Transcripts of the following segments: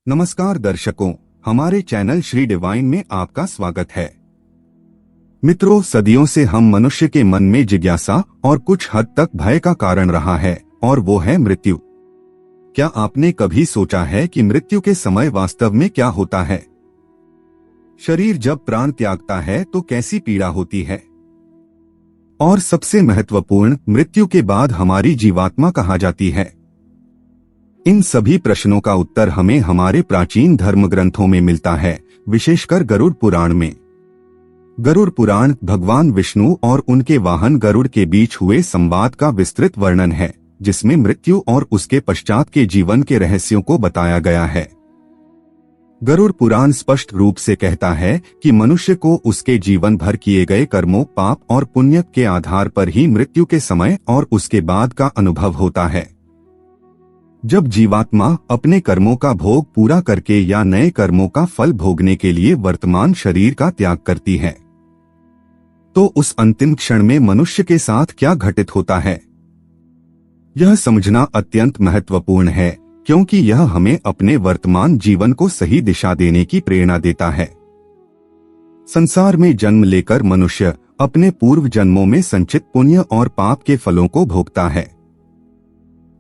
नमस्कार दर्शकों, हमारे चैनल श्री डिवाइन में आपका स्वागत है। मित्रों, सदियों से हम मनुष्य के मन में जिज्ञासा और कुछ हद तक भय का कारण रहा है और वो है मृत्यु। क्या आपने कभी सोचा है कि मृत्यु के समय वास्तव में क्या होता है? शरीर जब प्राण त्यागता है तो कैसी पीड़ा होती है? और सबसे महत्वपूर्ण, मृत्यु के बाद हमारी जीवात्मा कहाँ जाती है? इन सभी प्रश्नों का उत्तर हमें हमारे प्राचीन धर्म ग्रंथों में मिलता है, विशेषकर गरुड़ पुराण में। गरुड़ पुराण भगवान विष्णु और उनके वाहन गरुड़ के बीच हुए संवाद का विस्तृत वर्णन है, जिसमें मृत्यु और उसके पश्चात के जीवन के रहस्यों को बताया गया है। गरुड़ पुराण स्पष्ट रूप से कहता है कि मनुष्य को उसके जीवन भर किए गए कर्मों, पाप और पुण्य के आधार पर ही मृत्यु के समय और उसके बाद का अनुभव होता है। जब जीवात्मा अपने कर्मों का भोग पूरा करके या नए कर्मों का फल भोगने के लिए वर्तमान शरीर का त्याग करती है, तो उस अंतिम क्षण में मनुष्य के साथ क्या घटित होता है, यह समझना अत्यंत महत्वपूर्ण है, क्योंकि यह हमें अपने वर्तमान जीवन को सही दिशा देने की प्रेरणा देता है। संसार में जन्म लेकर मनुष्य अपने पूर्व जन्मों में संचित पुण्य और पाप के फलों को भोगता है।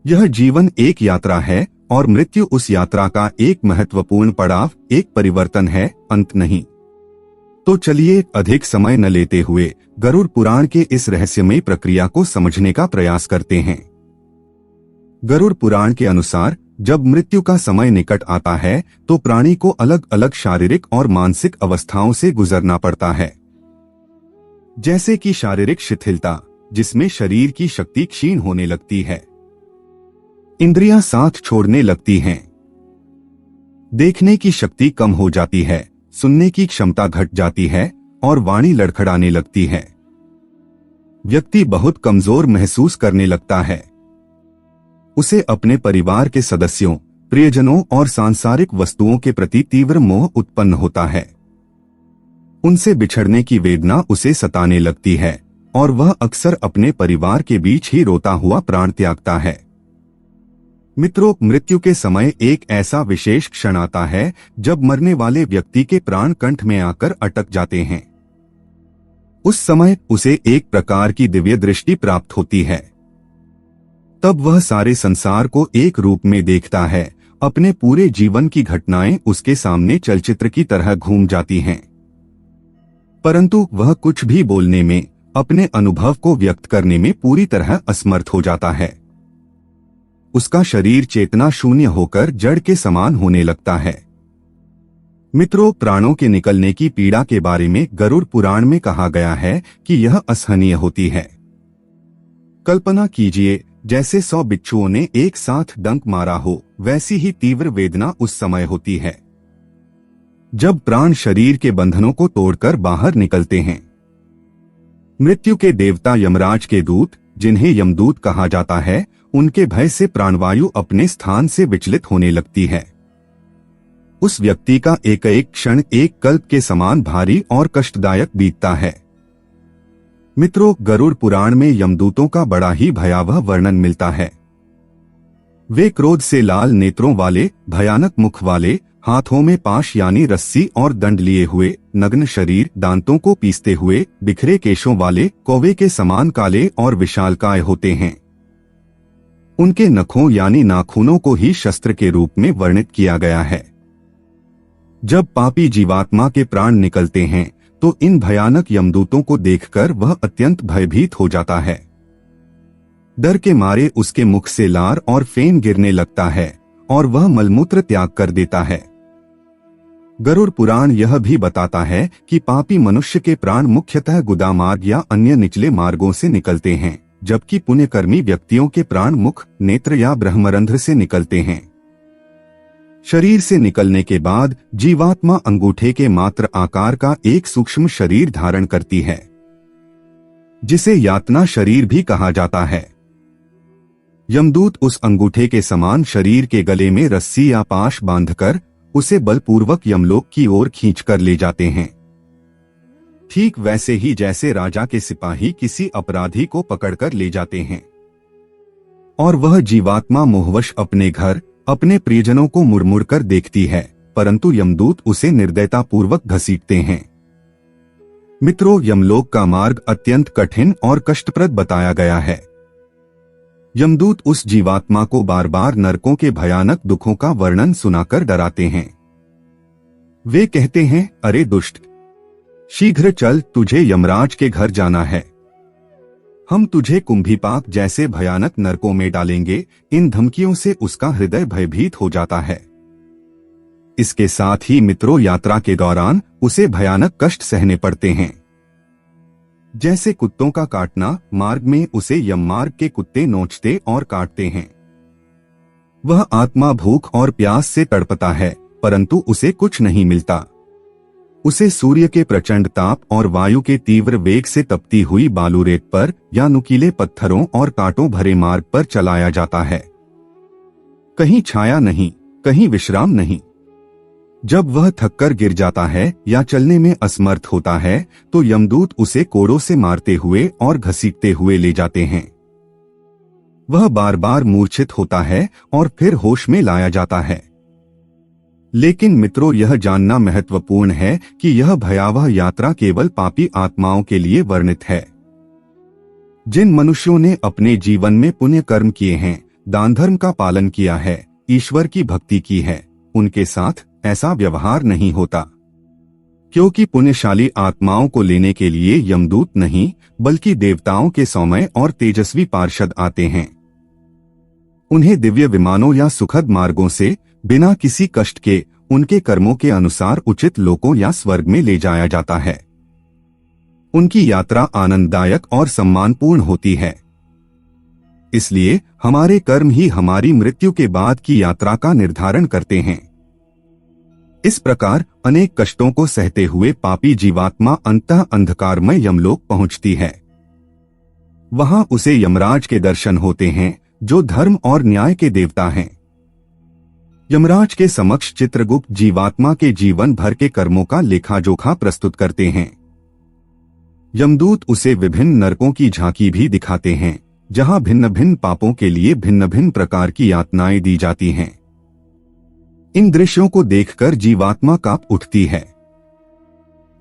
यह जीवन एक यात्रा है और मृत्यु उस यात्रा का एक महत्वपूर्ण पड़ाव, एक परिवर्तन है, अंत नहीं। तो चलिए अधिक समय न लेते हुए गरुड़ पुराण के इस रहस्यमयी प्रक्रिया को समझने का प्रयास करते हैं। गरुड़ पुराण के अनुसार जब मृत्यु का समय निकट आता है तो प्राणी को अलग अलग शारीरिक और मानसिक अवस्थाओं से गुजरना पड़ता है। जैसे कि शारीरिक शिथिलता, जिसमें शरीर की शक्ति क्षीण होने लगती है, इंद्रियां साथ छोड़ने लगती हैं, देखने की शक्ति कम हो जाती है, सुनने की क्षमता घट जाती है और वाणी लड़खड़ाने लगती है। व्यक्ति बहुत कमजोर महसूस करने लगता है। उसे अपने परिवार के सदस्यों, प्रियजनों और सांसारिक वस्तुओं के प्रति तीव्र मोह उत्पन्न होता है। उनसे बिछड़ने की वेदना उसे सताने लगती है और वह अक्सर अपने परिवार के बीच ही रोता हुआ प्राण त्यागता है। मित्रों, मृत्यु के समय एक ऐसा विशेष क्षण आता है जब मरने वाले व्यक्ति के प्राण कंठ में आकर अटक जाते हैं। उस समय उसे एक प्रकार की दिव्य दृष्टि प्राप्त होती है। तब वह सारे संसार को एक रूप में देखता है। अपने पूरे जीवन की घटनाएं उसके सामने चलचित्र की तरह घूम जाती हैं, परंतु वह कुछ भी बोलने में, अपने अनुभव को व्यक्त करने में पूरी तरह असमर्थ हो जाता है। उसका शरीर चेतना शून्य होकर जड़ के समान होने लगता है। मित्रों, प्राणों के निकलने की पीड़ा के बारे में गरुड़ पुराण में कहा गया है कि यह असहनीय होती है। कल्पना कीजिए, जैसे 100 बिच्छुओं ने एक साथ डंक मारा हो, वैसी ही तीव्र वेदना उस समय होती है जब प्राण शरीर के बंधनों को तोड़कर बाहर निकलते हैं। मृत्यु के देवता यमराज के दूत, जिन्हें यमदूत कहा जाता है, उनके भय से प्राणवायु अपने स्थान से विचलित होने लगती है। उस व्यक्ति का एक एक क्षण एक कल्प के समान भारी और कष्टदायक बीतता है। मित्रों, गरुड़ पुराण में यमदूतों का बड़ा ही भयावह वर्णन मिलता है। वे क्रोध से लाल नेत्रों वाले, भयानक मुख वाले, हाथों में पाश यानी रस्सी और दंड लिए हुए, नग्न शरीर, दांतों को पीसते हुए, बिखरे केशों वाले, कौवे के समान काले और विशालकाय होते हैं। उनके नखों यानी नाखूनों को ही शस्त्र के रूप में वर्णित किया गया है। जब पापी जीवात्मा के प्राण निकलते हैं तो इन भयानक यमदूतों को देखकर वह अत्यंत भयभीत हो जाता है। डर के मारे उसके मुख से लार और फेन गिरने लगता है और वह मलमूत्र त्याग कर देता है। गरुड़ पुराण यह भी बताता है कि पापी मनुष्य के प्राण मुख्यतः गुदा मार्ग या अन्य निचले मार्गों से निकलते हैं, जबकि पुण्यकर्मी व्यक्तियों के प्राण मुख, नेत्र या ब्रह्मरंध्र से निकलते हैं। शरीर से निकलने के बाद जीवात्मा अंगूठे के मात्र आकार का एक सूक्ष्म शरीर धारण करती है, जिसे यातना शरीर भी कहा जाता है। यमदूत उस अंगूठे के समान शरीर के गले में रस्सी या पाश बांधकर उसे बलपूर्वक यमलोक की ओर खींचकर ले जाते हैं। ठीक वैसे ही जैसे राजा के सिपाही किसी अपराधी को पकड़कर ले जाते हैं और वह जीवात्मा मोहवश अपने घर, अपने प्रियजनों को मुड़मुड़ कर देखती है, परंतु यमदूत उसे निर्दयतापूर्वक घसीटते हैं। मित्रों, यमलोक का मार्ग अत्यंत कठिन और कष्टप्रद बताया गया है। यमदूत उस जीवात्मा को बार बार नरकों के भयानक दुखों का वर्णन सुनाकर डराते हैं। वे कहते हैं, अरे दुष्ट, शीघ्र चल, तुझे यमराज के घर जाना है। हम तुझे कुंभीपाक जैसे भयानक नरकों में डालेंगे। इन धमकियों से उसका हृदय भयभीत हो जाता है। इसके साथ ही मित्रों, यात्रा के दौरान उसे भयानक कष्ट सहने पड़ते हैं, जैसे कुत्तों का काटना। मार्ग में उसे यममार्ग के कुत्ते नोचते और काटते हैं। वह आत्मा भूख और प्यास से तड़पता है, परंतु उसे कुछ नहीं मिलता। उसे सूर्य के प्रचंड ताप और वायु के तीव्र वेग से तपती हुई बालू रेत पर या नुकीले पत्थरों और कांटों भरे मार्ग पर चलाया जाता है। कहीं छाया नहीं, कहीं विश्राम नहीं। जब वह थककर गिर जाता है या चलने में असमर्थ होता है, तो यमदूत उसे कोड़ों से मारते हुए और घसीटते हुए ले जाते हैं। वह बार बार मूर्छित होता है और फिर होश में लाया जाता है। लेकिन मित्रों, यह जानना महत्वपूर्ण है कि यह भयावह यात्रा केवल पापी आत्माओं के लिए वर्णित है। जिन मनुष्यों ने अपने जीवन में पुण्य कर्म किए हैं, दान धर्म का पालन किया है, ईश्वर की भक्ति की है, उनके साथ ऐसा व्यवहार नहीं होता। क्योंकि पुण्यशाली आत्माओं को लेने के लिए यमदूत नहीं, बल्कि देवताओं के सौम्य और तेजस्वी पार्षद आते हैं। उन्हें दिव्य विमानों या सुखद मार्गों से बिना किसी कष्ट के उनके कर्मों के अनुसार उचित लोकों या स्वर्ग में ले जाया जाता है। उनकी यात्रा आनंददायक और सम्मानपूर्ण होती है। इसलिए हमारे कर्म ही हमारी मृत्यु के बाद की यात्रा का निर्धारण करते हैं। इस प्रकार अनेक कष्टों को सहते हुए पापी जीवात्मा अंतः अंधकारमय यमलोक पहुंचती है। वहां उसे यमराज के दर्शन होते हैं, जो धर्म और न्याय के देवता हैं। यमराज के समक्ष चित्रगुप्त जीवात्मा के जीवन भर के कर्मों का लेखा जोखा प्रस्तुत करते हैं। यमदूत उसे विभिन्न नरकों की झांकी भी दिखाते हैं, जहां भिन्न भिन्न पापों के लिए भिन्न भिन्न प्रकार की यातनाएं दी जाती हैं। इन दृश्यों को देखकर जीवात्मा कांप उठती है।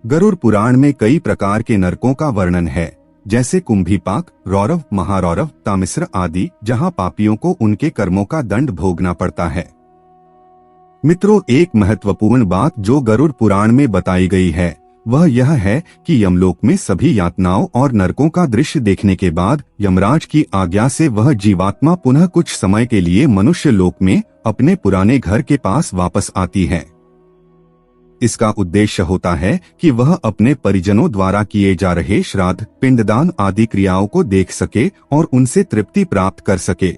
गरुड़ पुराण में कई प्रकार के नरकों का वर्णन है, जैसे कुंभीपाक, रौरव, महारौरव, तामिस्र आदि, जहां पापियों को उनके कर्मों का दंड भोगना पड़ता है। मित्रों, एक महत्वपूर्ण बात जो गरुड़ पुराण में बताई गई है, वह यह है कि यमलोक में सभी यातनाओं और नरकों का दृश्य देखने के बाद यमराज की आज्ञा से वह जीवात्मा पुनः कुछ समय के लिए मनुष्य लोक में अपने पुराने घर के पास वापस आती है। इसका उद्देश्य होता है कि वह अपने परिजनों द्वारा किए जा रहे श्राद्ध, पिंडदान आदि क्रियाओं को देख सके और उनसे तृप्ति प्राप्त कर सके।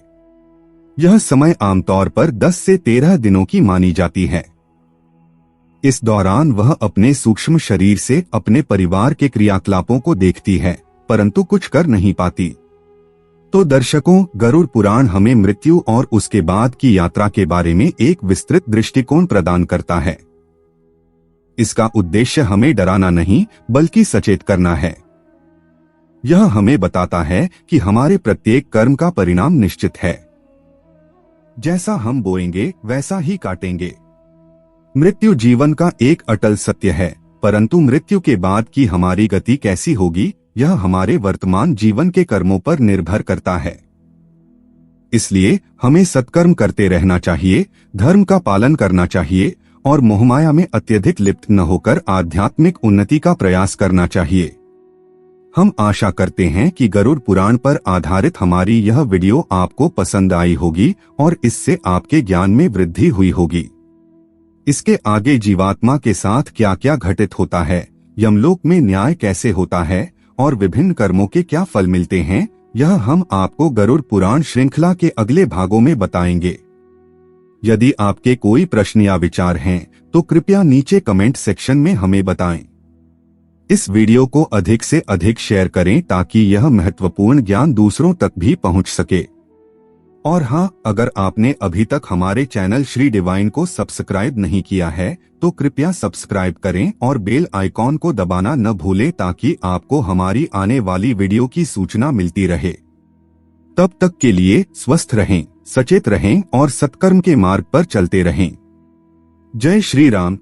यह समय आमतौर पर 10 से 13 दिनों की मानी जाती है। इस दौरान वह अपने सूक्ष्म शरीर से अपने परिवार के क्रियाकलापों को देखती है, परंतु कुछ कर नहीं पाती। तो दर्शकों, गरुड़ पुराण हमें मृत्यु और उसके बाद की यात्रा के बारे में एक विस्तृत दृष्टिकोण प्रदान करता है। इसका उद्देश्य हमें डराना नहीं, बल्कि सचेत करना है। यह हमें बताता है कि हमारे प्रत्येक कर्म का परिणाम निश्चित है। जैसा हम बोएंगे वैसा ही काटेंगे। मृत्यु जीवन का एक अटल सत्य है, परंतु मृत्यु के बाद की हमारी गति कैसी होगी, यह हमारे वर्तमान जीवन के कर्मों पर निर्भर करता है। इसलिए हमें सत्कर्म करते रहना चाहिए, धर्म का पालन करना चाहिए और मोहमाया में अत्यधिक लिप्त न होकर आध्यात्मिक उन्नति का प्रयास करना चाहिए। हम आशा करते हैं कि गरुड़ पुराण पर आधारित हमारी यह वीडियो आपको पसंद आई होगी और इससे आपके ज्ञान में वृद्धि हुई होगी। इसके आगे जीवात्मा के साथ क्या क्या घटित होता है, यमलोक में न्याय कैसे होता है और विभिन्न कर्मों के क्या फल मिलते हैं, यह हम आपको गरुड़ पुराण श्रृंखला के अगले भागों में बताएंगे। यदि आपके कोई प्रश्न या विचार हैं, तो कृपया नीचे कमेंट सेक्शन में हमें बताएं। इस वीडियो को अधिक से अधिक शेयर करें ताकि यह महत्वपूर्ण ज्ञान दूसरों तक भी पहुंच सके। और हाँ, अगर आपने अभी तक हमारे चैनल श्री डिवाइन को सब्सक्राइब नहीं किया है, तो कृपया सब्सक्राइब करें और बेल आइकॉन को दबाना न भूलें ताकि आपको हमारी आने वाली वीडियो की सूचना मिलती रहे। तब तक के लिए स्वस्थ रहें, सचेत रहें और सत्कर्म के मार्ग पर चलते रहें। जय श्री राम।